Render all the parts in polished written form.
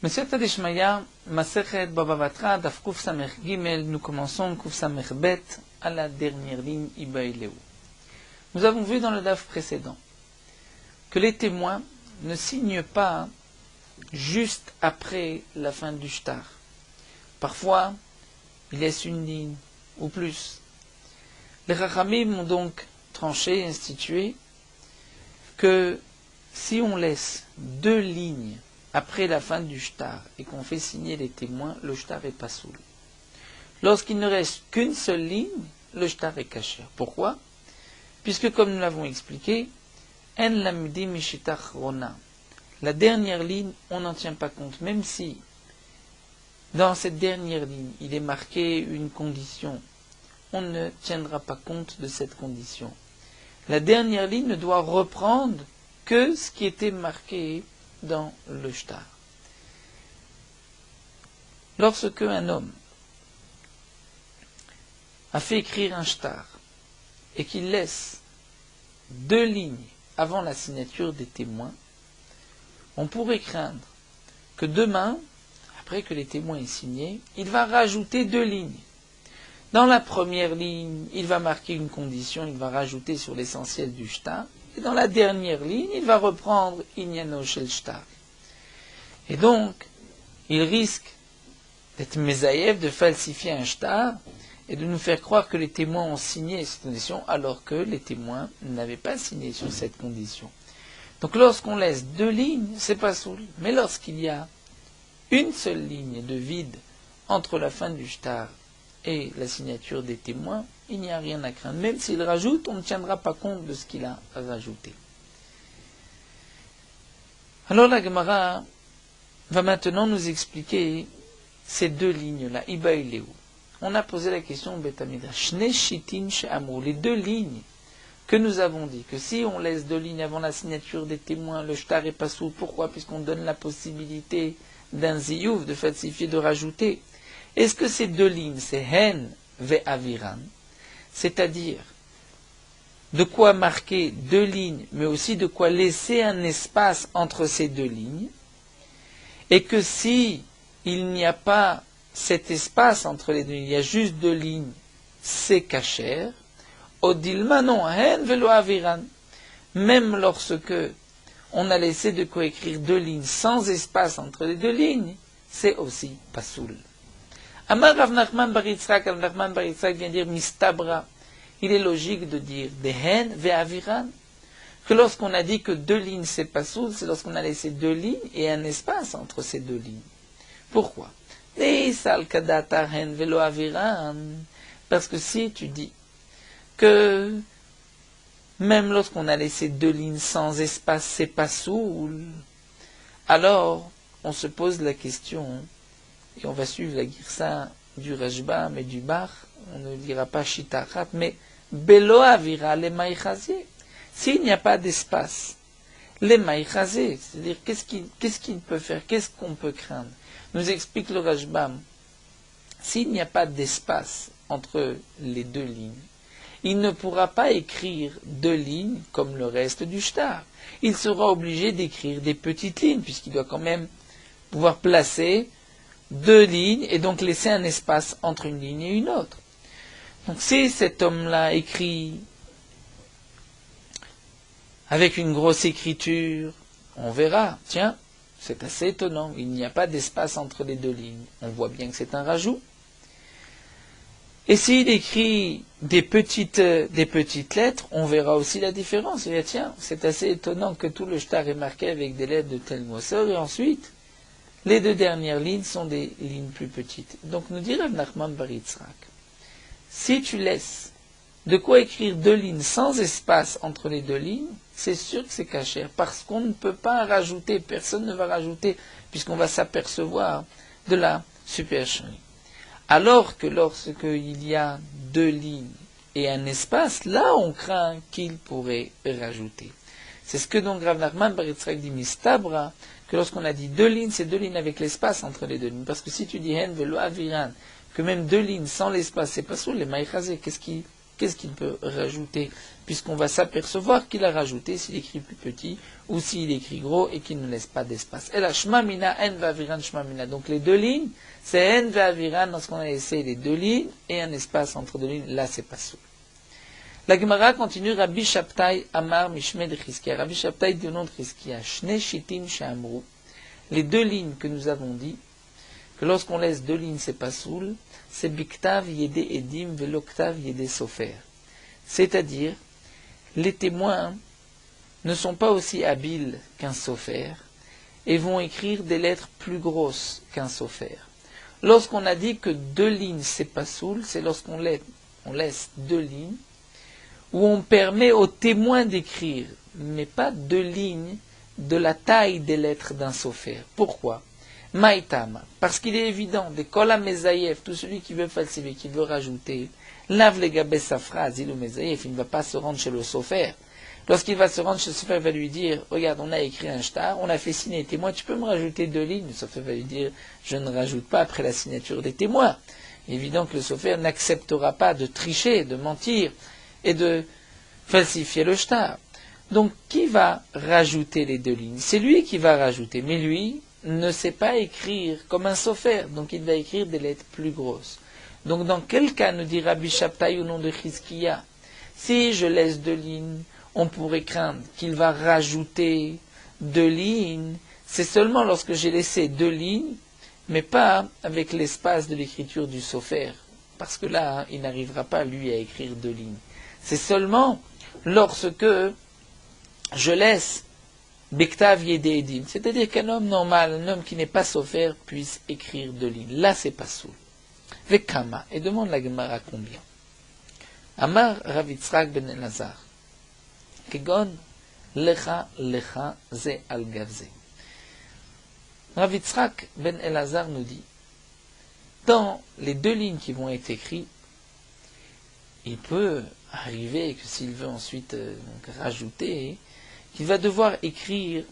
Meseta Deshmaya, Masechet Baba Batra, Daf Kuf Samech Gimel, nous commençons Kuf Samech Bet à la dernière ligne Ibaileu. Nous avons vu dans le Daf précédent que les témoins ne signent pas juste après la fin du shtar. Parfois, ils laissent une ligne ou plus. Les Rachamim ont donc tranché, institué, que si on laisse 2 lignes après la fin du shtar et qu'on fait signer les témoins, le shtar est pas soul. Lorsqu'il ne reste qu'une seule ligne, le shtar est caché. Pourquoi? Puisque, comme nous l'avons expliqué, en lamdi mishitach rona, la dernière ligne, on n'en tient pas compte, même si dans cette dernière ligne, il est marqué une condition, on ne tiendra pas compte de cette condition. La dernière ligne ne doit reprendre que ce qui était marqué dans le shtar. Lorsque un homme a fait écrire un shtar et qu'il laisse 2 lignes avant la signature des témoins, on pourrait craindre que demain, après que les témoins aient signé, il va rajouter 2 lignes. Dans la première ligne, il va marquer une condition, il va rajouter sur l'essentiel du shtar, et dans la dernière ligne, il va reprendre Inyano Shel Shtar. Et donc, il risque d'être mésaïef, de falsifier un shtar, et de nous faire croire que les témoins ont signé cette condition, alors que les témoins n'avaient pas signé sur cette condition. Donc lorsqu'on laisse 2 lignes, c'est pas soul. Mais lorsqu'il y a une seule ligne de vide entre la fin du shtar et la signature des témoins, il n'y a rien à craindre. Même s'il rajoute, on ne tiendra pas compte de ce qu'il a rajouté. Alors la Gemara va maintenant nous expliquer ces 2 lignes-là, Ibaileu. On a posé la question au Beth Midrash. Shne shitin she'amru, les 2 lignes que nous avons dit, que si on laisse 2 lignes avant la signature des témoins, le shtar est pas soul. Pourquoi? Puisqu'on donne la possibilité d'un ziyuv, de falsifier, de rajouter. Est-ce que ces 2 lignes, c'est hen ve aviran, c'est-à-dire de quoi marquer 2 lignes, mais aussi de quoi laisser un espace entre ces 2 lignes, et que si il n'y a pas cet espace entre les 2 lignes, il y a juste 2 lignes, c'est kasher. Odilma non, hen velo aviran. Même lorsque on a laissé de quoi écrire 2 lignes sans espace entre les 2 lignes, c'est aussi pasoul. Amar Rav Nachman bar Yitzhak, Rav Nachman bar Yitzhak vient dire mistabra. Il est logique de dire de hen ve aviran, que lorsqu'on a dit que 2 lignes c'est pasoul, c'est lorsqu'on a laissé 2 lignes et un espace entre ces 2 lignes. Pourquoi? Parce que si tu dis que même lorsqu'on a laissé 2 lignes sans espace, c'est pas soul, alors on se pose la question, et on va suivre la girsa du Rashbam et du Bach, on ne dira pas Shitachat, mais Belo Avira le Maïchazé. S'il n'y a pas d'espace, les Maïchazé, c'est-à-dire qu'est-ce qu'il peut faire, qu'est-ce qu'on peut craindre? Nous explique le Rashbam, s'il n'y a pas d'espace entre les 2 lignes, il ne pourra pas écrire 2 lignes comme le reste du shtar. Il sera obligé d'écrire des petites lignes, puisqu'il doit quand même pouvoir placer 2 lignes et donc laisser un espace entre une ligne et une autre. Donc si cet homme-là écrit avec une grosse écriture, on verra, tiens, c'est assez étonnant, il n'y a pas d'espace entre les 2 lignes. On voit bien que c'est un rajout. Et s'il écrit des petites lettres, on verra aussi la différence. Il dit, tiens, c'est assez étonnant que tout le shtar est marqué avec des lettres de telle grosseur, et ensuite, les 2 dernières lignes sont des lignes plus petites. Donc nous dit Rav Nachman bar Yitzhak, si tu laisses de quoi écrire 2 lignes sans espace entre les 2 lignes, c'est sûr que c'est caché, parce qu'on ne peut pas rajouter, personne ne va rajouter, puisqu'on va s'apercevoir de la supercherie. Alors que lorsqu'il y a 2 lignes et un espace, là on craint qu'il pourrait rajouter. C'est ce que donc Rav Nachman bar Yitzhak dit mistabra, que lorsqu'on a dit 2 lignes, c'est 2 lignes avec l'espace entre les 2 lignes. Parce que si tu dis hen velo aviran, que même 2 lignes sans l'espace, c'est pas soul, les maïchazé, qu'est-ce qui qu'est-ce qu'il peut rajouter, puisqu'on va s'apercevoir qu'il a rajouté s'il écrit plus petit ou s'il écrit gros et qu'il ne laisse pas d'espace. Et là, Shema Mina, En Ve'aviran, Shema Mina. Donc les deux lignes, c'est En Ve'aviran lorsqu'on a laissé les deux lignes et un espace entre deux lignes, là c'est pas sous. La Gemara continue, Rabbi Shabtai Amar Mishme de Chizkia. Rabbi Shabtai dit au nom de Chizkia, Shne Shitim She'amru. Les deux lignes que nous avons dit, que lorsqu'on laisse deux lignes, c'est pas soul, c'est Biktav Yede Edim Veloktav Yede Sofer. C'est-à-dire, les témoins ne sont pas aussi habiles qu'un Sofer et vont écrire des lettres plus grosses qu'un Sofer. Lorsqu'on a dit que deux lignes, c'est pas soul, c'est lorsqu'on laisse deux lignes où on permet aux témoins d'écrire, mais pas deux lignes de la taille des lettres d'un Sofer. Pourquoi? Maïtama, parce qu'il est évident, des Kola Mezaïef, tout celui qui veut falsifier, qui veut rajouter, lave les gabès sa phrase, il ou Mezaïef, il ne va pas se rendre chez le Sofer. Lorsqu'il va se rendre chez le Sofer, il va lui dire, regarde, on a écrit un shtar, on a fait signer les témoins, tu peux me rajouter deux lignes? Le Sofer va lui dire, je ne rajoute pas après la signature des témoins. Évident que le Sofer n'acceptera pas de tricher, de mentir et de falsifier le shtar. Donc, qui va rajouter les deux lignes? C'est lui qui va rajouter, mais lui ne sait pas écrire comme un Sofer, donc il va écrire des lettres plus grosses. Donc, dans quel cas, nous dit Rabbi Shabtai au nom de Chizkia, si je laisse deux lignes, on pourrait craindre qu'il va rajouter deux lignes. C'est seulement lorsque j'ai laissé deux lignes, mais pas avec l'espace de l'écriture du Sofer, parce que là, il n'arrivera pas, lui, à écrire deux lignes. C'est seulement lorsque je laisse Bektav Yede Edim, c'est-à-dire qu'un homme normal, un homme qui n'est pas Sofer, puisse écrire deux lignes. Là, c'est pas soul. Vekama, et demande la Gemara combien. Amar Rav Yitzchak ben Elazar, Kegon Lecha Lecha Ze al Gavze. Rav Yitzchak ben Elazar nous dit, dans les deux lignes qui vont être écrites, il peut arriver que s'il veut ensuite rajouter, qu'il va devoir écrire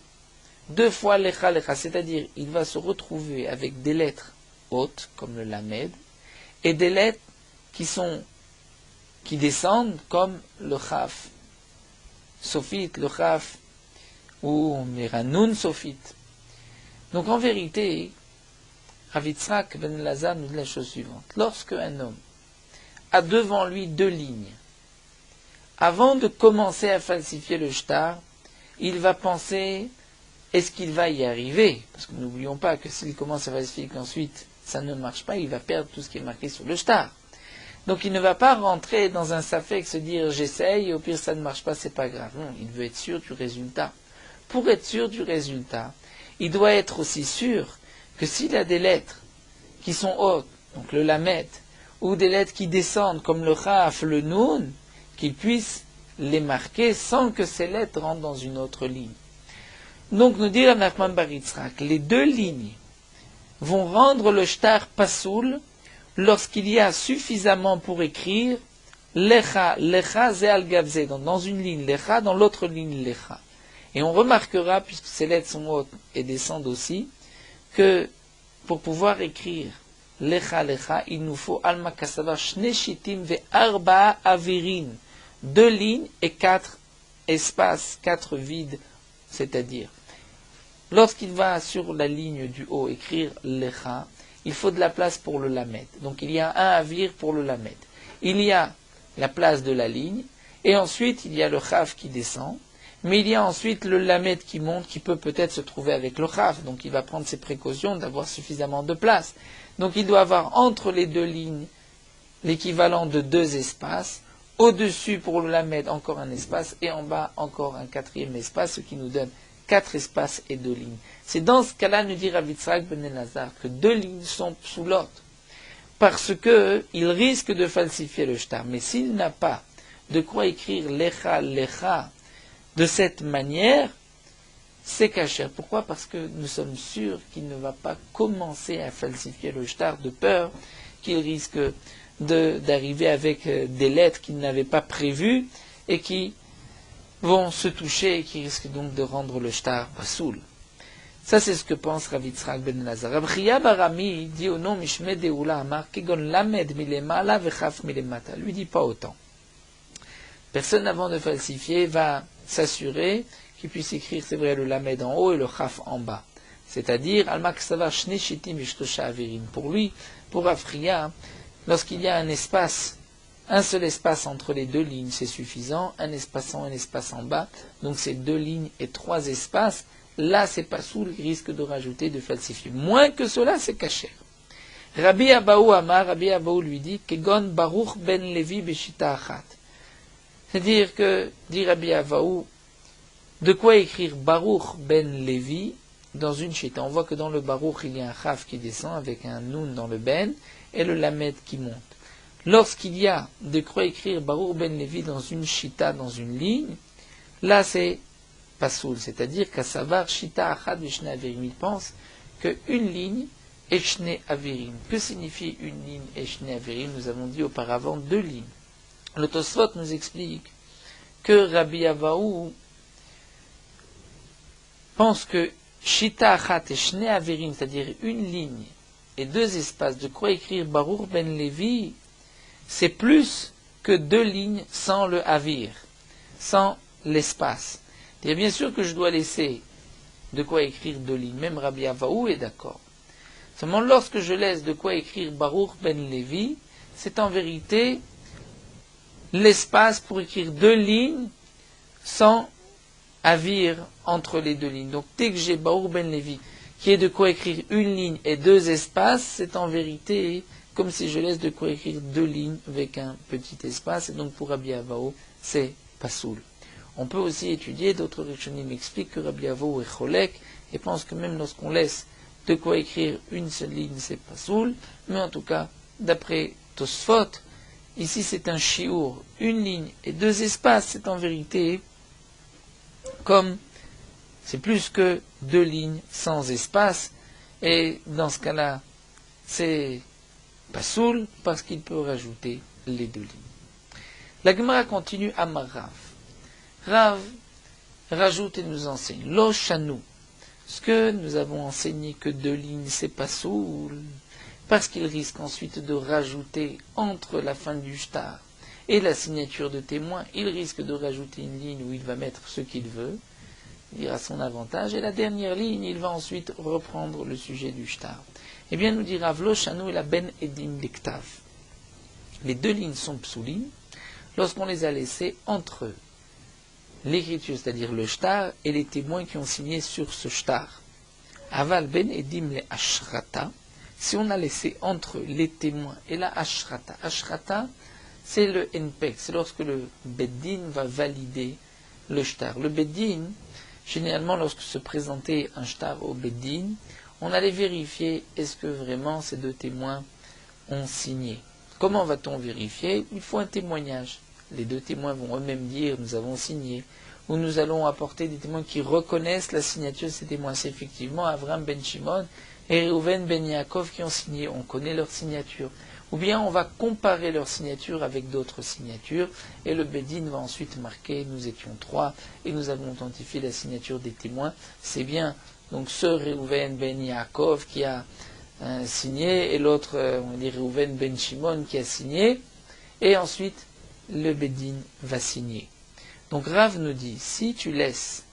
deux fois Lecha Lecha, c'est-à-dire il va se retrouver avec des lettres hautes, comme le Lamed, et des lettres qui descendent, comme le Chaf Sofit, le Chaf, ou Miranoun Sofit. Donc en vérité, Rav Yitzchak ben Elazar nous dit la chose suivante. Lorsque un homme a devant lui deux lignes, avant de commencer à falsifier le shtar, il va penser, est-ce qu'il va y arriver? Parce que n'oublions pas que s'il commence à falsifier qu'ensuite ça ne marche pas, il va perdre tout ce qui est marqué sur le shtar. Donc il ne va pas rentrer dans un safek, se dire j'essaye, et au pire ça ne marche pas, c'est pas grave. Non, il veut être sûr du résultat. Pour être sûr du résultat, il doit être aussi sûr que s'il a des lettres qui sont hautes, donc le lamet, ou des lettres qui descendent comme le chaf, le noun, qu'il puisse les marquer sans que ces lettres rentrent dans une autre ligne. Donc nous dit Nachman bar Yitzchak, les deux lignes vont rendre le shtar pasoul lorsqu'il y a suffisamment pour écrire lecha, lecha ze al gavze, donc dans une ligne lecha, dans l'autre ligne lecha. Et on remarquera, puisque ces lettres sont hautes et descendent aussi, que pour pouvoir écrire lecha lecha, il nous faut alma kasava shne shitim ve arba avirin, deux lignes et quatre espaces, quatre vides, c'est-à-dire lorsqu'il va sur la ligne du haut écrire lecha, il faut de la place pour le lamed. Donc il y a un avir pour le lamed. Il y a la place de la ligne, et ensuite il y a le chaf qui descend, mais il y a ensuite le lamed qui monte, qui peut peut-être se trouver avec le chaf, donc il va prendre ses précautions d'avoir suffisamment de place. Donc il doit avoir entre les deux lignes l'équivalent de deux espaces, au-dessus pour le lamed encore un espace, et en bas encore un quatrième espace, ce qui nous donne quatre espaces et deux lignes. C'est dans ce cas-là, nous dit Rav Yitzchak ben Elazar, que deux lignes sont sous l'autre, parce que il risque de falsifier le shtar. Mais s'il n'a pas de quoi écrire lecha, lecha de cette manière, c'est caché. Pourquoi? Parce que nous sommes sûrs qu'il ne va pas commencer à falsifier le shtar, de peur qu'il risque d'arriver avec des lettres qu'il n'avait pas prévues et qui vont se toucher et qui risquent donc de rendre le shtar pasoul. Ça, c'est ce que pense Rav Yitzchak ben Elazar. Rav Chia bar Ami dit au nom Mishme Deoula Amar Kegon Lamed Milemala Vechaf Milemata. Lui dit pas autant. Personne avant de falsifier va s'assurer qu'il puisse écrire, c'est vrai, le lamed en haut et le chaf en bas. C'est-à-dire, pour lui, pour Afriya, lorsqu'il y a un seul espace entre les deux lignes, c'est suffisant, un espace en haut, un espace en bas, donc c'est 2 lignes et 3 espaces, là c'est pas sous le risque de rajouter, de falsifier. Moins que cela, c'est caché. Rabbi Abaou Amar, Rabbi Abaou lui dit, Kegon Baruch ben Levi beshita achat. C'est-à-dire que, dit Rabbi Abaou, de quoi écrire Baruch ben Levi dans une chita. On voit que dans le Baruch, il y a un chaf qui descend avec un nun dans le ben et le lamed qui monte. Lorsqu'il y a de quoi écrire Baruch ben Levi dans une chita, dans une ligne, là c'est pasoul, c'est-à-dire qu'Asavar chita achad veshne averim. Il pense qu'une ligne est shne averim. Que signifie une ligne et shne averim? Nous avons dit auparavant 2 lignes. Le Tosfot nous explique que Rabbi Avaou pense que Shita Achat et Shne Averim, c'est-à-dire une ligne et 2 espaces, de quoi écrire Baruch ben Levi, c'est plus que 2 lignes sans le Avir, sans l'espace. C'est bien sûr que je dois laisser de quoi écrire 2 lignes, même Rabbi Avaou est d'accord. Seulement lorsque je laisse de quoi écrire Baruch ben Levi, c'est en vérité l'espace pour écrire 2 lignes sans Avir entre les 2 lignes. Donc dès que j'ai Baruch ben Levi, qui est de quoi écrire une ligne et 2 espaces, c'est en vérité comme si je laisse de quoi écrire 2 lignes avec un petit espace, et donc pour Rabbi Avaou, c'est pasoul. On peut aussi étudier, d'autres Rishonim m'expliquent que Rabbi Avaou est cholek, et pense que même lorsqu'on laisse de quoi écrire une seule ligne, c'est pasoul, mais en tout cas, d'après Tosfot, ici c'est un shiur, une ligne et 2 espaces, c'est en vérité comme c'est plus que 2 lignes sans espace, et dans ce cas-là, c'est pasoul parce qu'il peut rajouter les 2 lignes. La Gemara continue à Rav. Rav rajoute et nous enseigne Lo Shanu. Ce que nous avons enseigné que 2 lignes, c'est pasoul, parce qu'il risque ensuite de rajouter entre la fin du shtar et la signature de témoin, il risque de rajouter une ligne où il va mettre ce qu'il veut, dire à son avantage, et la dernière ligne, il va ensuite reprendre le sujet du shtar. Eh bien, nous dira Vlo Shanu et la Ben Edim Lektav. Les 2 lignes sont psoulim lorsqu'on les a laissées entre l'écriture, c'est-à-dire le shtar, et les témoins qui ont signé sur ce shtar. Aval Ben Edim le Ashrata, si on a laissé entre les témoins et la Ashrata. Ashrata, c'est le NPEC, c'est lorsque le Beddin va valider le shtar. Le Beddin, généralement, lorsque se présentait un shtar au Beddin, on allait vérifier est-ce que vraiment ces 2 témoins ont signé. Comment va-t-on vérifier? Il faut un témoignage. Les 2 témoins vont eux-mêmes dire nous avons signé, ou nous allons apporter des témoins qui reconnaissent la signature de ces témoins. C'est effectivement Avram ben Shimon et Reuven ben Yaakov qui ont signé. On connaît leur signature. Ou bien on va comparer leur signature avec d'autres signatures, et le Beddin va ensuite marquer nous étions 3 et nous avons authentifié la signature des témoins. C'est bien donc ce Reuven ben Yaakov qui a signé, et l'autre, on va dire Reuven ben Shimon qui a signé, et ensuite le Beddin va signer. Donc Rav nous dit, si tu laisses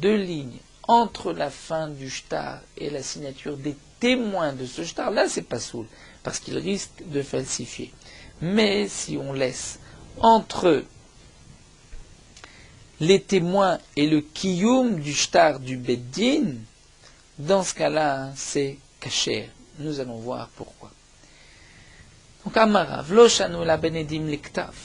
2 lignes entre la fin du shtar et la signature des témoins de ce shtar, là c'est pas soul, parce qu'il risque de falsifier. Mais si on laisse entre les témoins et le kiyum du shtar du Beddin, dans ce cas-là, c'est kasher. Nous allons voir pourquoi. Donc Amarav, Lo Shanu la Benedim Lektav.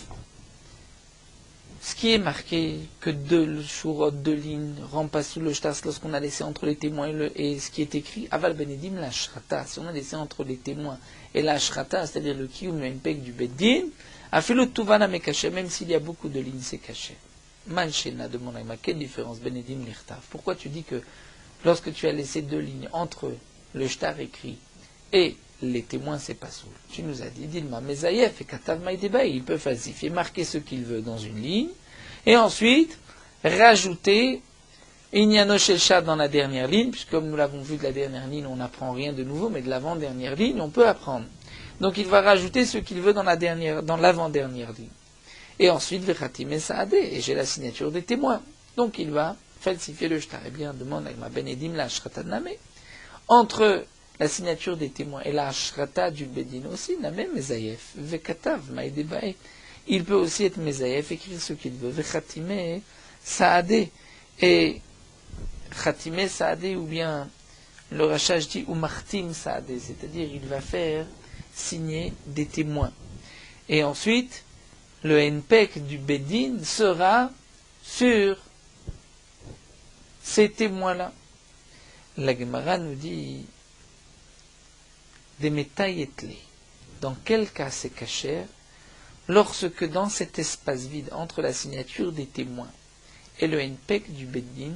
Ce qui est marqué que 2 shurot, 2 lignes, rend pas sous le shtar lorsqu'on a laissé entre les témoins et ce qui est écrit, Aval Benedim la Shrata. Si on a laissé entre les témoins et la Shrata, c'est-à-dire le kiyum, le mpek du Beddin, a fait le Tuvana me caché, même s'il y a beaucoup de lignes, c'est caché. Manchena demande à quelle différence Benedim Lektav? Pourquoi tu dis que lorsque tu as laissé 2 lignes entre le shtar écrit et les témoins, c'est pas soul? Tu nous as dit, Dilma Mezaïef et Katav Maïdeba, il peut falsifier, marquer ce qu'il veut dans une ligne, et ensuite rajouter Inyano Shelsha dans la dernière ligne, puisque comme nous l'avons vu de la dernière ligne, on n'apprend rien de nouveau, mais de l'avant-dernière ligne, on peut apprendre. Donc il va rajouter ce qu'il veut dans l'avant-dernière ligne. Et ensuite, Vechatime Saade, et j'ai la signature des témoins. Donc il va falsifier le shtar. Eh bien, demande Agma Benedim la Ashrata Name. Entre la signature des témoins et la Ashrata du Bedin aussi, Name Mezayef, Vekatav Maïdebae. Il peut aussi être Mezayef, écrire ce qu'il veut. Vechatime Saade. Et Khatime Saade, ou bien le rachage dit Umartim Saade, c'est-à-dire il va faire signer des témoins. Et ensuite, le NPEC du Bedin sera sur ces témoins-là. La Gemara nous dit des métailletlés. Dans quel cas c'est caché? Lorsque dans cet espace vide entre la signature des témoins et le NPEC du Bedin,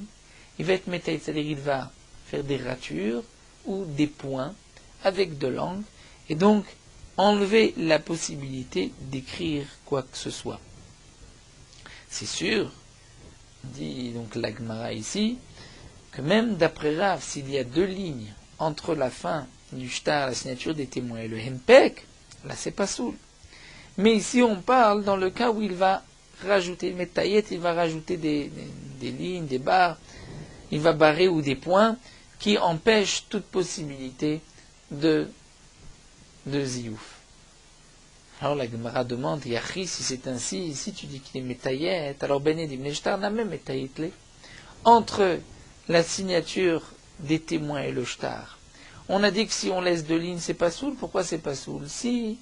il va être métaillé, c'est-à-dire il va faire des ratures ou des points avec de l'angle, et donc enlever la possibilité d'écrire quoi que ce soit. C'est sûr, dit donc la Gemara ici, que même d'après Rav, s'il y a deux lignes entre la fin du shtar, la signature des témoins, et le henpek, là c'est pas soul. Mais ici on parle dans le cas où il va rajouter, Metayet, il va rajouter des lignes, des barres, il va barrer ou des points qui empêchent toute possibilité de ziouf. Alors la Gemara demande, Yachi, si c'est ainsi, ici tu dis qu'il est Metayet, alors Benedim Neshtar n'a même Metayetle. Entre la signature des témoins et le shtar, on a dit que si on laisse deux lignes, c'est pas soul. Pourquoi c'est pas soul? Si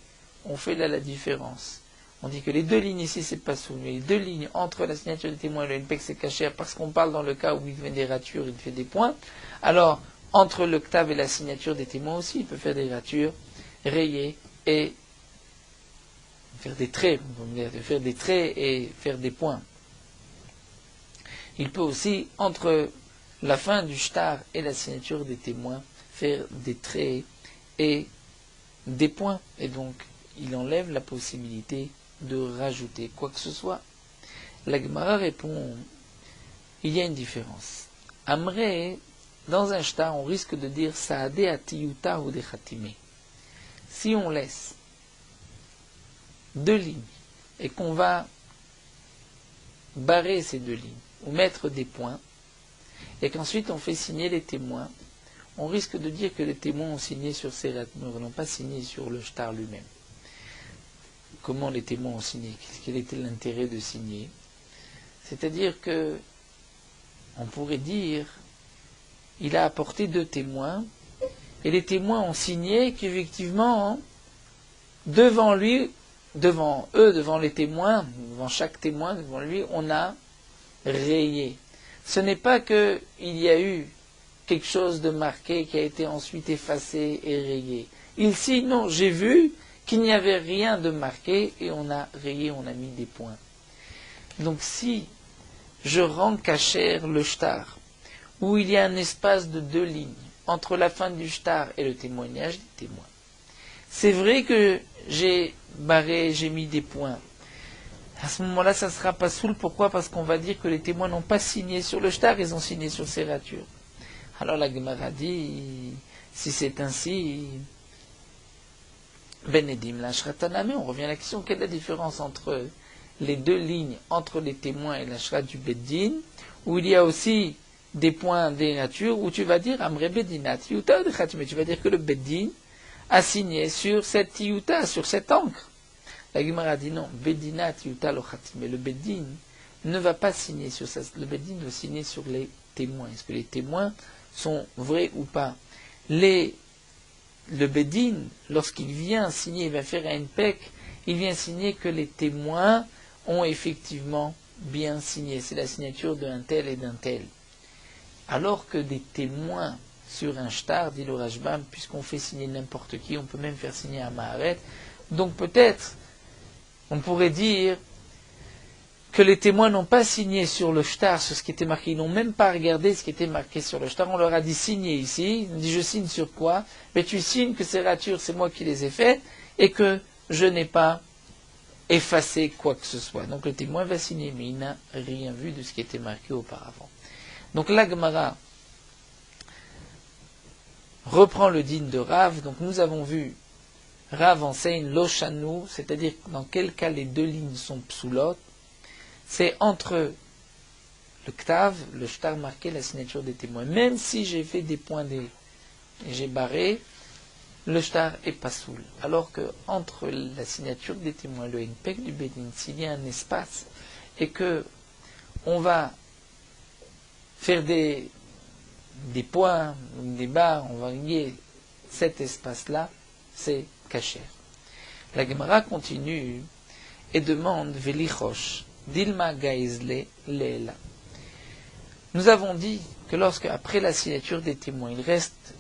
on fait là la différence, on dit que les deux lignes ici, c'est pas soul, mais les deux lignes entre la signature des témoins et le NPEC, c'est caché, parce qu'on parle dans le cas où il fait des ratures, il fait des points. Alors, entre le ktav et la signature des témoins aussi, il peut faire des ratures, rayer et faire des traits, faire des traits et faire des points. Il peut aussi, entre la fin du shtar et la signature des témoins, faire des traits et des points. Et donc, il enlève la possibilité de rajouter quoi que ce soit. La Gemara répond, il y a une différence. Amré, dans un shtar, on risque de dire Saade atiyuta ou de khatime. Si on laisse deux lignes et qu'on va barrer ces deux lignes ou mettre des points, et qu'ensuite on fait signer les témoins, on risque de dire que les témoins ont signé sur ces ratures, n'ont pas signé sur le shtar lui-même. Comment les témoins ont signé? Quel était l'intérêt de signer? C'est-à-dire que on pourrait dire il a apporté deux témoins et les témoins ont signé qu'effectivement devant lui, devant eux, devant les témoins, devant chaque témoin, devant lui, on a rayé. Ce n'est pas qu'il y a eu quelque chose de marqué qui a été ensuite effacé et rayé. Il signe, non, j'ai vu qu'il n'y avait rien de marqué et on a rayé, on a mis des points. Donc si je rends cachère le shtar, où il y a un espace de deux lignes entre la fin du shtar et le témoignage des témoins, c'est vrai que j'ai barré, j'ai mis des points. À ce moment-là, ça ne sera pas soul. Pourquoi? Parce qu'on va dire que les témoins n'ont pas signé sur le shtar, ils ont signé sur ces ratures. Alors la Gemara dit, si c'est ainsi, Benedim la Shrataname, on revient à la question, quelle est la différence entre les deux lignes, entre les témoins et la Shrat du Beddin, où il y a aussi des points, des ratures, où tu vas dire, Amre Bedinat, Yuta de Khatime, tu vas dire que le Beddin a signé sur cette Yuta, sur cette encre. La Gemara dit non, Bedinat Yuta lo Khatime, le Beddin ne va pas signer sur ça, le Beddin doit signer sur les témoins. Est-ce que les témoins sont vrais ou pas? Le Bedin, lorsqu'il vient signer, il va faire un NPEC, il vient signer que les témoins ont effectivement bien signé. C'est la signature d'un tel et d'un tel. Alors que des témoins sur un shtar, dit le Rashbam, puisqu'on fait signer n'importe qui, on peut même faire signer un Maharet. Donc peut-être, on pourrait dire que les témoins n'ont pas signé sur le shtar, sur ce qui était marqué, ils n'ont même pas regardé ce qui était marqué sur le shtar, on leur a dit signer ici, ils ont dit je signe sur quoi? Mais tu signes que ces ratures, c'est moi qui les ai faites, et que je n'ai pas effacé quoi que ce soit. Donc le témoin va signer, mais il n'a rien vu de ce qui était marqué auparavant. Donc la Gemara reprend le din de Rav, donc nous avons vu Rav enseigne l'oshanu, c'est-à-dire dans quel cas les deux lignes sont psoulot, c'est entre le ktav, le shtar marqué, la signature des témoins. Même si j'ai fait des points et j'ai barré, le shtar est pas soul. Alors que entre la signature des témoins, le henpek du bedin, s'il y a un espace et que on va faire des points, des barres, on va lier cet espace-là, c'est kacher. La Gemara continue et demande Velichosh, Dilma Gaizle Leela. Nous avons dit que lorsque, après la signature des témoins, il reste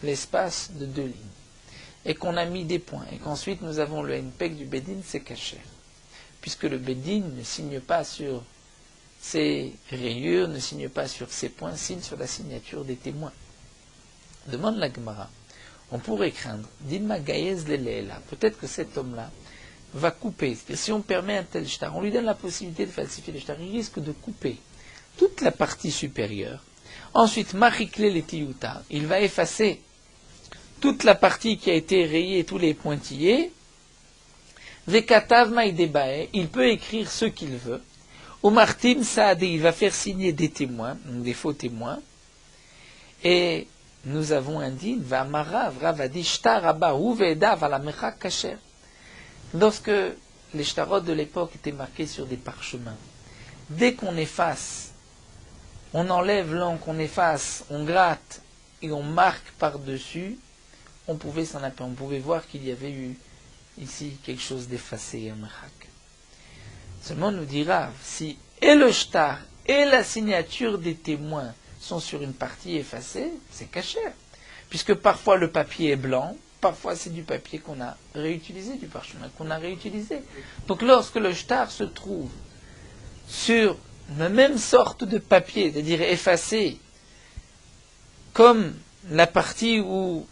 l'espace de deux lignes, et qu'on a mis des points, et qu'ensuite nous avons le henpek du bedin, c'est kacher. Puisque le bedin ne signe pas sur ses rayures, ne signe pas sur ses points, signe sur la signature des témoins. Demande la Gemara. On pourrait craindre, Dilma Gaez Lelela, peut-être que cet homme-là va couper. C'est-à-dire, si on permet un tel shtar, on lui donne la possibilité de falsifier le shtar, il risque de couper toute la partie supérieure. Ensuite, Marikle le Tiyuta, il va effacer toute la partie qui a été rayée, tous les pointillés. Vekatav Maïdebae, il peut écrire ce qu'il veut. Au Martim Saadé, il va faire signer des témoins, des faux témoins. Et nous avons un din, Vamarav, Ravadi, Shtar Abba, Uveda, Valamecha Kacher. Lorsque les shtarot de l'époque étaient marqués sur des parchemins, dès qu'on efface, on enlève l'encre, on efface, on gratte et on marque par-dessus, on pouvait s'en appeler, on pouvait voir qu'il y avait eu ici quelque chose d'effacé, un mechak. Seulement nous dira, si et le shtar et la signature des témoins sont sur une partie effacée, c'est caché. Puisque parfois le papier est blanc, parfois c'est du papier qu'on a réutilisé, du parchemin qu'on a réutilisé. Donc lorsque le shtar se trouve sur la même sorte de papier, c'est-à-dire effacé, comme la partie où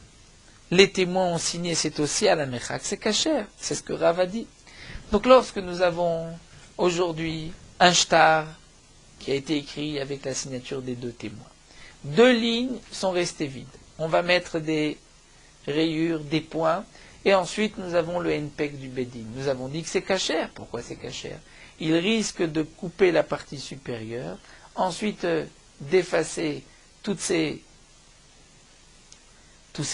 les témoins ont signé, c'est aussi à la mechak, c'est caché. C'est ce que Rav a dit. Donc lorsque nous avons aujourd'hui un shtar qui a été écrit avec la signature des deux témoins, deux lignes sont restées vides. On va mettre des rayures, des points, et ensuite nous avons le henpek du bedin. Nous avons dit que c'est cacher. Pourquoi c'est cacher? Il risque de couper la partie supérieure, ensuite d'effacer tous ces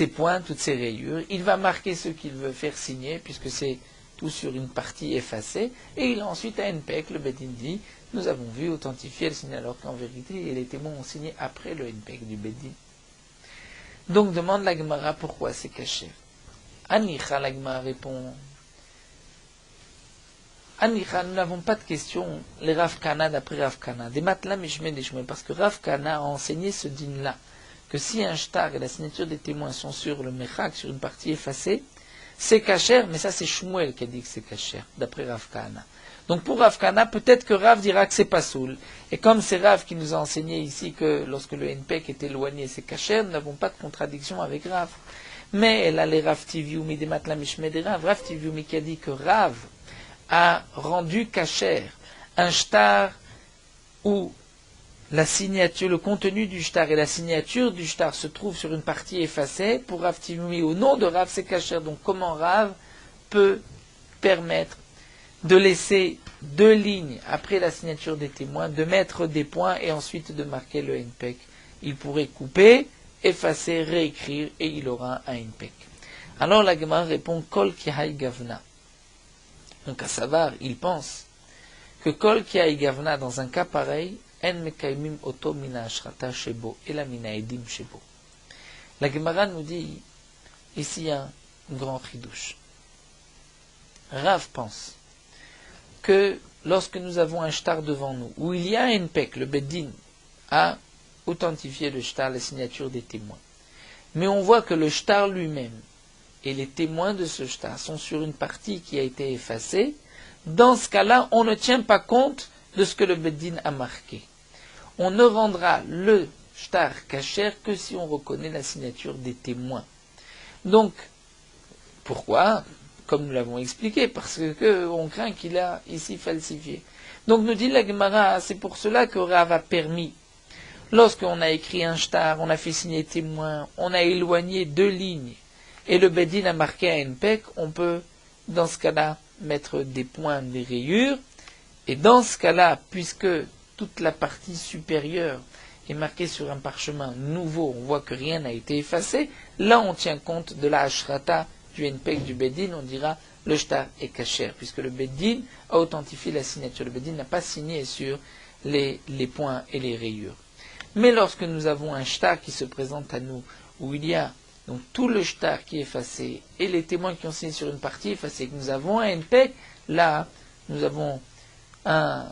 points, toutes ces rayures. Il va marquer ce qu'il veut faire signer, puisque c'est tout sur une partie effacée, et il a ensuite un henpek, le bedin dit, nous avons vu authentifier le signe, alors qu'en vérité, les témoins ont signé après le henpek du bedin. Donc demande la Gemara pourquoi c'est caché. Anicha, la Gemara répond, Anicha, nous n'avons pas de question, les Rav Kana d'après Rav Kana, des matla mishme des shmuel, parce que Rav Kana a enseigné ce din-là, que si un shtar et la signature des témoins sont sur le mechak, sur une partie effacée, c'est caché, mais ça c'est Shmuel qui a dit que c'est caché, d'après Rav Kana. Donc pour Rav Kana, peut-être que Rav dira que c'est pas soul. Et comme c'est Rav qui nous a enseigné ici que lorsque le henpek est éloigné, c'est caché, nous n'avons pas de contradiction avec Rav. Mais elle a les Rav Tiviumi des Matla Mishme des Rav. Rav Tiviumi qui a dit que Rav a rendu caché un shtar où la signature, le contenu du shtar et la signature du shtar se trouvent sur une partie effacée. Pour Rav Tiviumi, au nom de Rav, c'est caché. Donc comment Rav peut permettre de laisser deux lignes après la signature des témoins, de mettre des points et ensuite de marquer le henpek? Il pourrait couper, effacer, réécrire et il aura un henpek. Alors la Gemara répond Kol Kihai Gavna. Donc à savoir, il pense que Kol Kihai Gavna, dans un cas pareil, En Mekaimim Oto Mina Ashrata Shebo Ela Mina Edim Shebo. La Gemara nous dit ici un grand chidouche. Rav pense que lorsque nous avons un shtar devant nous, où il y a un henpek, le bedin a authentifié le shtar, la signature des témoins, mais on voit que le shtar lui-même et les témoins de ce shtar sont sur une partie qui a été effacée, dans ce cas-là, on ne tient pas compte de ce que le bedin a marqué. On ne rendra le shtar kasher que si on reconnaît la signature des témoins. Donc, pourquoi ? Comme nous l'avons expliqué, parce que on craint qu'il a ici falsifié. Donc nous dit la Gemara, c'est pour cela que Rav a permis, lorsqu'on a écrit un shtar, on a fait signer témoin, on a éloigné deux lignes, et le Bedin a marqué à NPEC, on peut, dans ce cas-là, mettre des points, des rayures, et dans ce cas-là, puisque toute la partie supérieure est marquée sur un parchemin nouveau, on voit que rien n'a été effacé, là on tient compte de la ashrata du NPEC du Bedin, on dira le shtar est kasher, puisque le Bedin a authentifié la signature. Le Bedin n'a pas signé sur les points et les rayures. Mais lorsque nous avons un shtar qui se présente à nous, où il y a donc tout le shtar qui est effacé et les témoins qui ont signé sur une partie effacée, que nous avons un NPEC, là nous avons une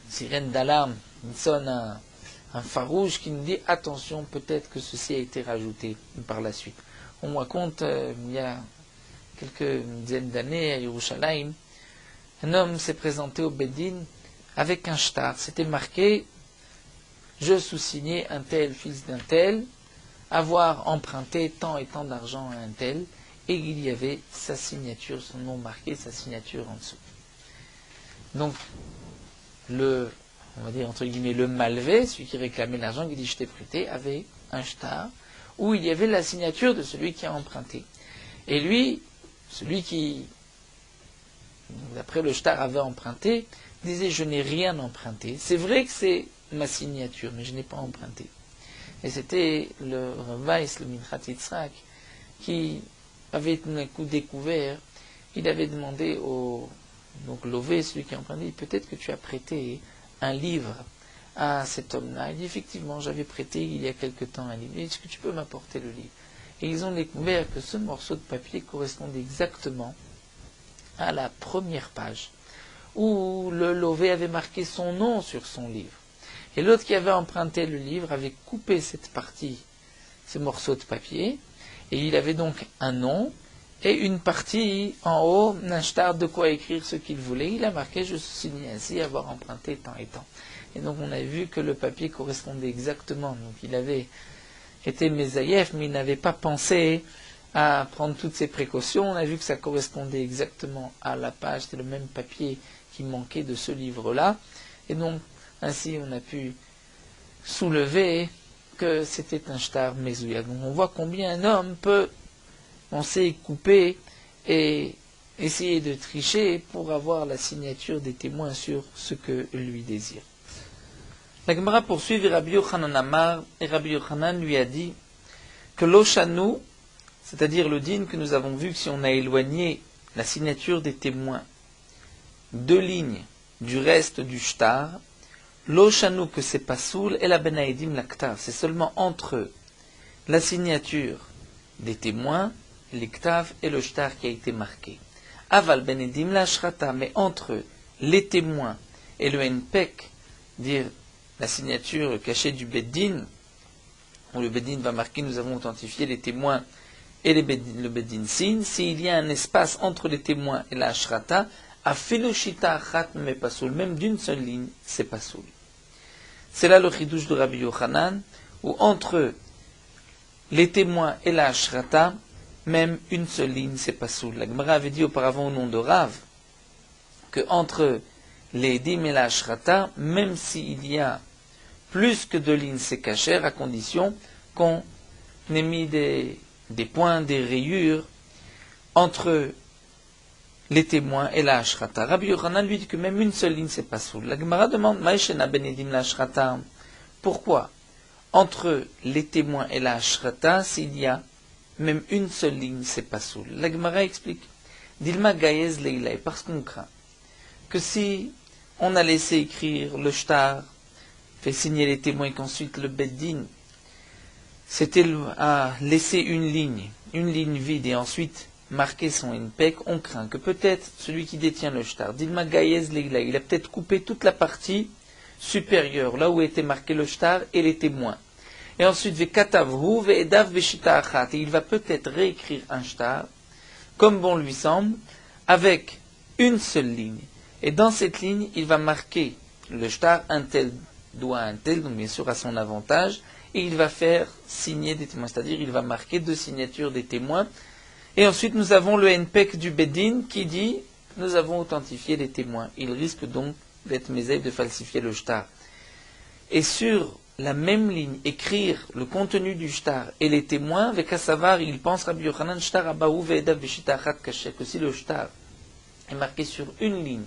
sirène d'alarme, il sonne un farouche qui nous dit attention, peut-être que ceci a été rajouté par la suite. On me raconte, il y a quelques dizaines d'années à Yerushalayim, un homme s'est présenté au Bedin avec un shtar. C'était marqué je sous-signais un tel, fils d'un tel, avoir emprunté tant et tant d'argent à un tel, et il y avait sa signature, son nom marqué, sa signature en dessous. Donc, on va dire entre guillemets, le malvé, celui qui réclamait l'argent, qui dit je t'ai prêté, avait un shtar, où il y avait la signature de celui qui a emprunté. Et lui, celui qui, d'après le shtar, avait emprunté, disait je n'ai rien emprunté. C'est vrai que c'est ma signature, mais je n'ai pas emprunté. Et c'était le Rav Weiss, le Minchat Yitzhak, qui avait tout d'un coup découvert, il avait demandé au Lové, celui qui a emprunté, peut-être que tu as prêté un livre à cet homme-là. Il dit effectivement, j'avais prêté il y a quelque temps un livre. Est-ce que tu peux m'apporter le livre? Et ils ont découvert que ce morceau de papier correspondait exactement à la première page, où le Lové avait marqué son nom sur son livre. Et l'autre qui avait emprunté le livre avait coupé cette partie, ce morceau de papier, et il avait donc un nom, et une partie en haut, un shtar de quoi écrire ce qu'il voulait. Il a marqué, je signe ainsi avoir emprunté tant et tant. Et donc on a vu que le papier correspondait exactement. Donc il avait été mésaïef, mais il n'avait pas pensé à prendre toutes ces précautions. On a vu que ça correspondait exactement à la page, c'était le même papier qui manquait de ce livre-là. Et donc ainsi on a pu soulever que c'était un shtar mezouya. Donc on voit combien un homme peut penser couper et essayer de tricher pour avoir la signature des témoins sur ce que lui désire. La Gemara poursuit, et Rabbi Yochanan Amar, et Rabbi Yochanan lui a dit que l'oshanu, c'est-à-dire le din que nous avons vu, que si on a éloigné la signature des témoins 2 lignes du reste du shtar, l'oshanu que c'est pas soul et la benaïdim l'aktav, c'est seulement entre la signature des témoins, l'iktav et le shtar qui a été marqué. Aval benedim la shrata, mais entre les témoins et le npek, dire la signature cachée du beddin, où le beddin va marquer nous avons authentifié les témoins et le beddin signe, s'il y a un espace entre les témoins et la shrata, a feloshita achat mais pas soul, même d'une seule ligne, c'est pas soul. C'est là le chidouche de Rabbi Yochanan, où entre les témoins et la shrata, même une seule ligne, c'est pas soul. La Gemara avait dit auparavant au nom de Rav que entre les dim et la shrata, même s'il y a plus que 2 lignes, c'est kasher, à condition qu'on ait mis des points, des rayures entre les témoins et la shrata. Rabbi Yochanan lui dit que même une seule ligne, c'est pas soul. La Gemara demande Maïshena benedim la shrata. Pourquoi entre les témoins et la shrata, s'il y a même une seule ligne, c'est pas soul. La Gemara explique Dilma Gaez Leilai, parce qu'on craint que si on a laissé écrire le shtar, fait signer les témoins et qu'ensuite le beddin c'était à laisser une ligne vide et ensuite marquer son npek, on craint que peut-être celui qui détient le shtar, Dilma Gaez Leilai, il a peut-être coupé toute la partie supérieure, là où était marqué le shtar et les témoins. Et ensuite, Vekatavhu, Ve'edav Veshita Achat. Et il va peut-être réécrire un shtar, comme bon lui semble, avec une seule ligne. Et dans cette ligne, il va marquer le shtar, un tel doigt un tel, donc bien sûr à son avantage, et il va faire signer des témoins, c'est-à-dire il va marquer 2 signatures des témoins. Et ensuite, nous avons le npek du Bedin qui dit, nous avons authentifié les témoins. Il risque donc d'être mésaïf de falsifier le shtar. Et sur la même ligne, écrire le contenu du shtar et les témoins, avec Assavar, il pense Rabbi Yochanan, shtar abahu ve'edav v'shita achat kasher, que si le shtar est marqué sur une ligne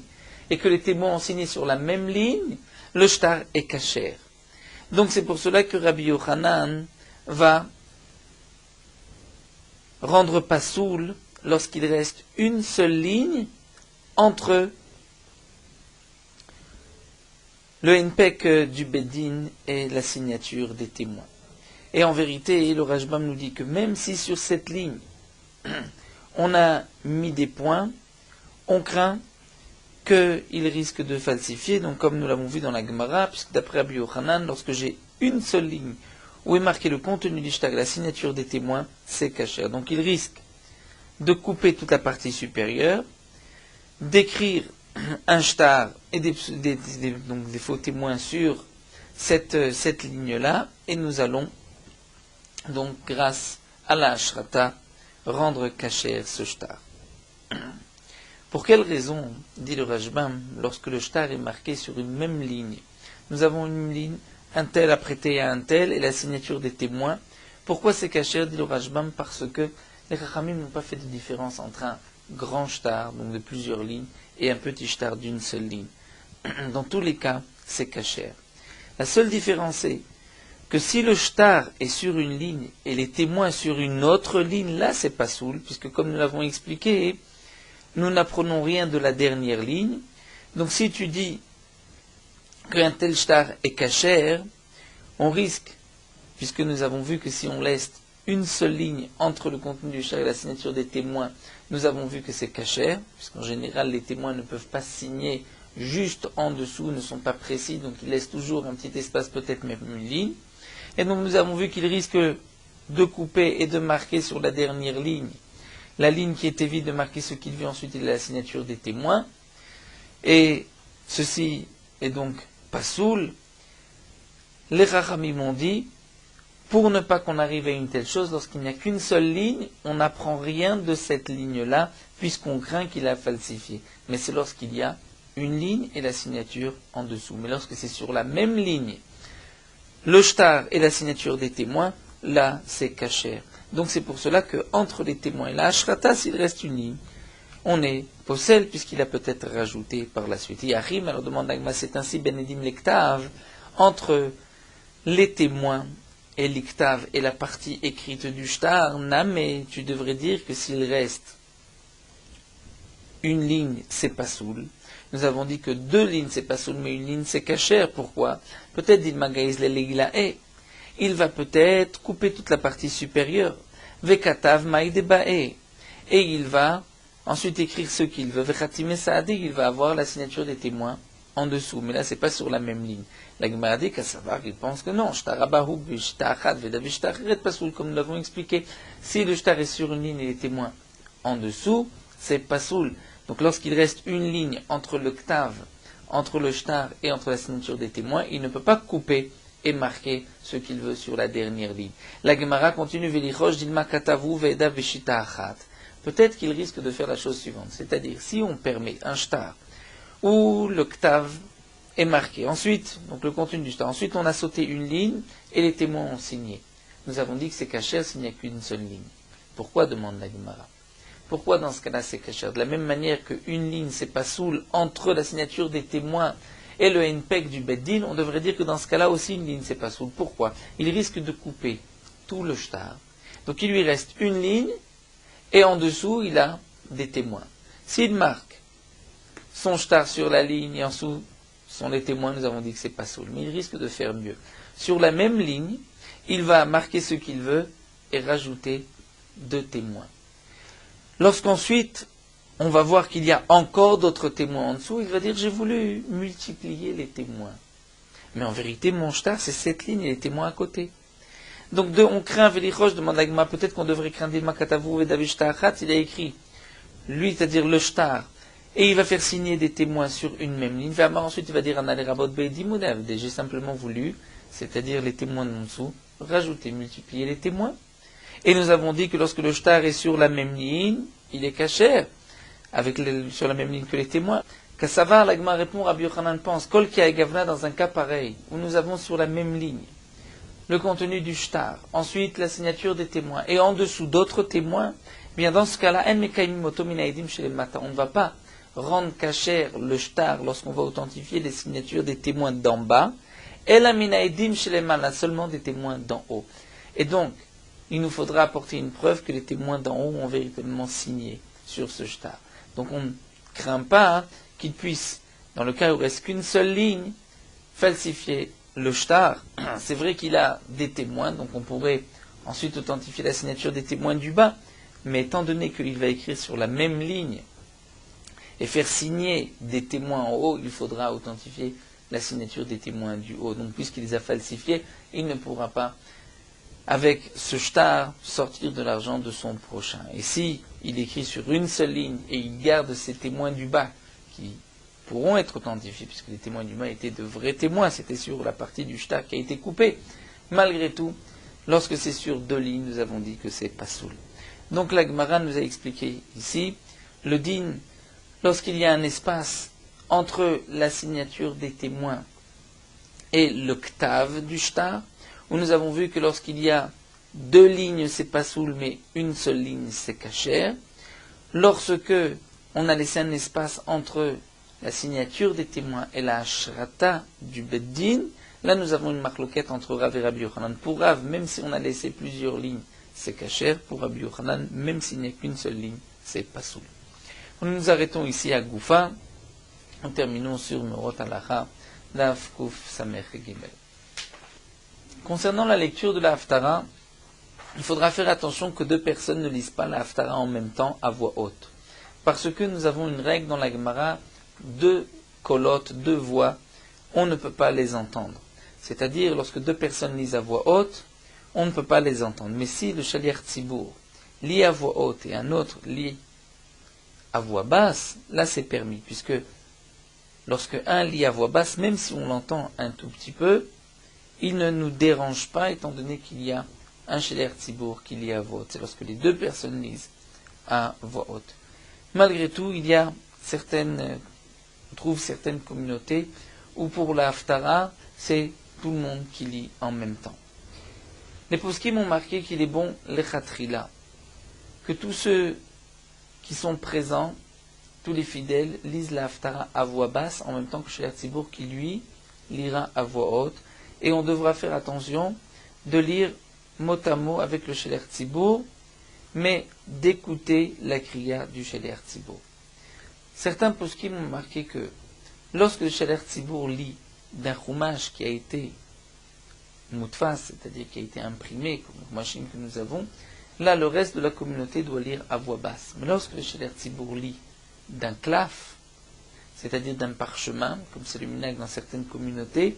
et que les témoins ont signé sur la même ligne, le shtar est kasher. Donc c'est pour cela que Rabbi Yochanan va rendre pasoul lorsqu'il reste une seule ligne entre le henpek du Bedin et la signature des témoins. Et en vérité, le Rashbam nous dit que même si sur cette ligne, on a mis des points, on craint qu'il risque de falsifier, donc comme nous l'avons vu dans la Gemara, puisque d'après Rabbi Yochanan, lorsque j'ai une seule ligne où est marqué le contenu du shtar et la signature des témoins, c'est kasher. Donc il risque de couper toute la partie supérieure, d'écrire un shtar et des faux témoins sur cette ligne-là, et nous allons donc, grâce à la ashrata, rendre kasher ce shtar. Pour quelle raison, dit le Rashbam, lorsque le shtar est marqué sur une même ligne, nous avons une ligne, un tel apprêté à un tel, et la signature des témoins. Pourquoi c'est kasher, dit le Rashbam? Parce que les Chachamim n'ont pas fait de différence entre un grand shtar, donc de plusieurs lignes, et un petit shtar d'une seule ligne. Dans tous les cas, c'est kasher. La seule différence est que si le shtar est sur une ligne et les témoins sur une autre ligne, là c'est pas soul, puisque comme nous l'avons expliqué, nous n'apprenons rien de la dernière ligne. Donc si tu dis qu'un tel shtar est kasher, on risque, puisque nous avons vu que si on laisse une seule ligne entre le contenu du shtar et la signature des témoins, nous avons vu que c'est kasher, puisqu'en général les témoins ne peuvent pas signer juste en dessous, ne sont pas précis, donc ils laissent toujours un petit espace, peut-être même une ligne. Et donc nous avons vu qu'il risque de couper et de marquer sur la dernière ligne, la ligne qui était vide, de marquer ce qu'il veut, ensuite il a la signature des témoins. Et ceci est donc pas soul. Les Chachamim m'ont dit, pour ne pas qu'on arrive à une telle chose, lorsqu'il n'y a qu'une seule ligne, on n'apprend rien de cette ligne-là, puisqu'on craint qu'il a falsifié. Mais c'est lorsqu'il y a une ligne et la signature en dessous. Mais lorsque c'est sur la même ligne, le shtar et la signature des témoins, là c'est kasher. Donc c'est pour cela que entre les témoins et la ashrata, s'il reste une ligne, on est possel, puisqu'il a peut-être rajouté par la suite. Yahrim, alors demande Agma, c'est ainsi Benedim l'Ektav, entre les témoins et l'Iktav et la partie écrite du shtar, mais tu devrais dire que s'il reste une ligne, c'est pas soul. Nous avons dit que deux lignes, c'est pas soul, mais une ligne, c'est kasher. Pourquoi? Peut-être, dit Magaïs le il va peut-être couper toute la partie supérieure. Vekatav maïdebae. Et il va ensuite écrire ce qu'il veut. Vechatime saadi, il va avoir la signature des témoins en dessous. Mais là, c'est pas sur la même ligne. La Gemara dit qu'Assavar, il pense que non. Shtarabahu, b'shtarachat, vedavishtachiret, pas soul, comme nous l'avons expliqué. Si le shtar est sur une ligne et les témoins en dessous, c'est pas soul. Donc lorsqu'il reste une ligne entre le ktav, entre le shtar et entre la signature des témoins, il ne peut pas couper et marquer ce qu'il veut sur la dernière ligne. La Gemara continue, Velichosh dilma katavu ve'eda veshita achat. Peut-être qu'il risque de faire la chose suivante, c'est-à-dire si on permet un shtar où le ktav est marqué, ensuite, donc le contenu du shtar, ensuite on a sauté une ligne et les témoins ont signé. Nous avons dit que c'est kasher s'il n'y a qu'une seule ligne. Pourquoi, demande la Gemara? Pourquoi dans ce cas-là c'est kasher? De la même manière qu'une ligne c'est pas soul entre la signature des témoins et le henpek du Beddin, on devrait dire que dans ce cas-là aussi une ligne c'est pas soul. Pourquoi? Il risque de couper tout le shtar. Donc il lui reste une ligne et en dessous il a des témoins. S'il marque son shtar sur la ligne et en dessous sont les témoins, nous avons dit que c'est pas soul. Mais il risque de faire mieux. Sur la même ligne, il va marquer ce qu'il veut et rajouter deux témoins. Lorsqu'ensuite, on va voir qu'il y a encore d'autres témoins en dessous, il va dire, j'ai voulu multiplier les témoins. Mais en vérité, mon shtar, c'est cette ligne et les témoins à côté. Donc, on craint Velichosh, demande Agma, peut-être qu'on devrait craindre Dilma Katavu et Davishtaachat, il a écrit, lui, c'est-à-dire le shtar, et il va faire signer des témoins sur une même ligne. Ensuite, il va dire, Anale Rabot Beidimonev, j'ai simplement voulu, c'est-à-dire les témoins en dessous, rajouter, multiplier les témoins. Et nous avons dit que lorsque le shtar est sur la même ligne, il est kasher, sur la même ligne que les témoins. Kassavar, l'Agma répond, Rabbi Yochanan pense, Kol ki gavna dans un cas pareil, où nous avons sur la même ligne, le contenu du shtar, ensuite la signature des témoins, et en dessous d'autres témoins, bien dans ce cas-là, on ne va pas rendre cachère le shtar lorsqu'on va authentifier les signatures des témoins d'en bas, et la minaïdim chez les malas, seulement des témoins d'en haut. Et donc, il nous faudra apporter une preuve que les témoins d'en haut ont véritablement signé sur ce shtar. Donc on ne craint pas qu'ils puissent, dans le cas où il ne reste qu'une seule ligne, falsifier le shtar. C'est vrai qu'il a des témoins, donc on pourrait ensuite authentifier la signature des témoins du bas, mais étant donné qu'il va écrire sur la même ligne et faire signer des témoins en haut, il faudra authentifier la signature des témoins du haut. Donc puisqu'il les a falsifiés, il ne pourra pas, avec ce shtar, sortir de l'argent de son prochain. Et si il écrit sur une seule ligne et il garde ses témoins du bas, qui pourront être authentifiés, puisque les témoins du bas étaient de vrais témoins, c'était sur la partie du shtar qui a été coupée. Malgré tout, lorsque c'est sur deux lignes, nous avons dit que c'est pasoul. Donc la Gemara nous a expliqué ici, le din, lorsqu'il y a un espace entre la signature des témoins et le ktav du shtar, où nous avons vu que lorsqu'il y a deux lignes, c'est pasoul, mais une seule ligne, c'est kasher. Lorsque on a laissé un espace entre la signature des témoins et la ashrata du beddin, là nous avons une marloquette entre Rav et Rabbi Yochanan. Pour Rav, même si on a laissé plusieurs lignes, c'est kasher. Pour Rabbi Yochanan, même s'il n'y a qu'une seule ligne, c'est pasoul. Nous nous arrêtons ici à Goufa. Nous terminons sur Merot Halacha, Daf Kuf Samech Gimel. Concernant la lecture de la Haftara, il faudra faire attention que deux personnes ne lisent pas la Haftara en même temps à voix haute. Parce que nous avons une règle dans la Gemara, deux colottes, deux voix, on ne peut pas les entendre. C'est-à-dire, lorsque deux personnes lisent à voix haute, on ne peut pas les entendre. Mais si le Shaliach Tzibour lit à voix haute et un autre lit à voix basse, là c'est permis, puisque lorsque un lit à voix basse, même si on l'entend un tout petit peu, il ne nous dérange pas, étant donné qu'il y a un Shaliach Tzibour qui lit à voix haute. C'est lorsque les deux personnes lisent à voix haute. Malgré tout, il y a on trouve certaines communautés où pour la Haftara, c'est tout le monde qui lit en même temps. Les poskim ont marqué qu'il est bon l'echatrila, que tous ceux qui sont présents, tous les fidèles, lisent la Haftara à voix basse, en même temps que Shaliach Tzibour qui, lui, lira à voix haute. Et on devra faire attention de lire mot à mot avec le Shaliach Tzibour, mais d'écouter la kriya du Shaliach Tzibour. Certains poskim ont marqué que lorsque le Shaliach Tzibour lit d'un chumash qui a été mutfas, c'est-à-dire qui a été imprimé, comme le chumashim que nous avons, là le reste de la communauté doit lire à voix basse. Mais lorsque le Shaliach Tzibour lit d'un klaf, c'est-à-dire d'un parchemin, comme c'est le minhag dans certaines communautés,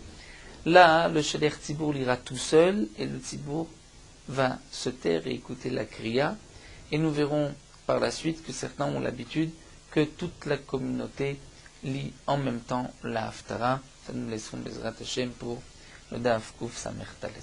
là le Shaliach Tzibour lira tout seul et le Tzibour va se taire et écouter la kriya. Et nous verrons par la suite que certains ont l'habitude que toute la communauté lit en même temps la Haftara. Ça nous laissons Bezrat Hashem pour le Daf Kuf Samech Talet.